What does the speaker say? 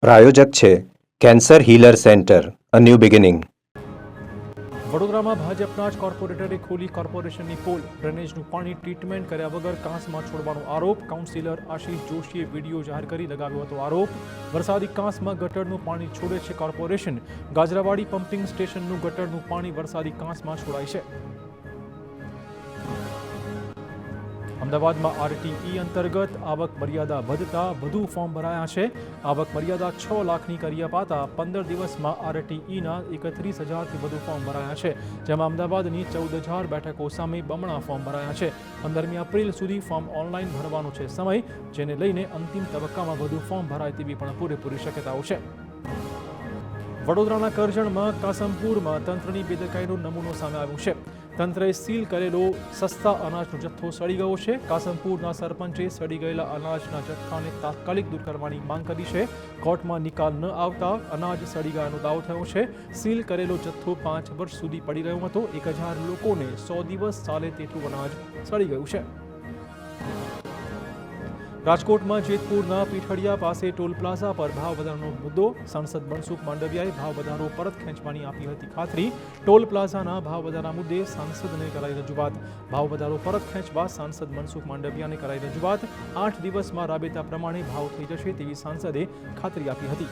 પ્રાયોજક છે cancer healer centre, a new beginning. વડોદરામાં ભાજપના જ કોર્પોરેટરે ખોલી કોર્પોરેશનની પોલ. ડ્રેનેજનું પાણી ટ્રીટમેન્ટ કર્યા વગર કાંસમાં છોડવાનો આરોપ. કાઉન્સિલર આશીષ જોશીએ વિડીયો જાહેર કરી લગાવ્યો હતો આરોપ. વરસાદી કાંસમાં ગટરનું પાણી છોડે છે કોર્પોરેશન. ગાજરાવાડી પમ્પિંગ સ્ટેશનનું ગટરનું પાણી વરસાદી કાંસમાં છોડાય છે. અમદાવાદમાં આરટીઈ અંતર્ગત આવક મર્યાદા વધતા વધુ ફોર્મ ભરાયા છે. આવક મર્યાદા 6 લાખની કરી અપાતા 15 દિવસમાં આરટીઈના 31,000થી વધુ ફોર્મ ભરાયા છે. જેમાં અમદાવાદની 14,000 બેઠકો સામે બમણા ફોર્મ ભરાયા છે. 15મી એપ્રિલ સુધી ફોર્મ ઓનલાઈન ભરવાનો છે સમય, જેને લઈને અંતિમ તબક્કામાં વધુ ફોર્મ ભરાય તેવી પણ પૂરેપૂરી શક્યતાઓ છે. વડોદરાના કરજણમાં કાસમપુરમાં તંત્રની બેદરકારીનો નમૂનો સામે આવ્યો છે. તંત્રએ સીલ કરેલો સસ્તા અનાજનો જથ્થો સડી ગયો છે. કાસમપુરના સરપંચે સડી ગયેલા અનાજના જથ્થાને તાત્કાલિક દૂર કરવાની માંગ કરી છે. કોર્ટમાં નિકાલ ન આવતા અનાજ સડી ગયાનો દાવો થયો છે. સીલ કરેલો જથ્થો 5 વર્ષ સુધી પડી રહ્યો હતો. 1,000 લોકોને 100 દિવસ ચાલે તેટલું અનાજ સડી ગયું છે. રાજકોટમાં જેતપુરના પીઠડિયા પાસે ટોલ પ્લાઝા પર ભાવ વધારાનો મુદ્દો. સાંસદ મનસુખ માંડવિયાએ ભાવ વધારો પરત ખેંચવાની આપી હતી ખાતરી. ટોલ પ્લાઝાના ભાવ વધારા મુદ્દે સાંસદને કરાઈ રજૂઆત. ભાવ વધારો પરત ખેંચવા સાંસદ મનસુખ માંડવિયાને કરાઈ રજૂઆત. 8 દિવસમાં રાબેતા પ્રમાણે ભાવ થઈ જશે તેવી સાંસદે ખાતરી આપી હતી.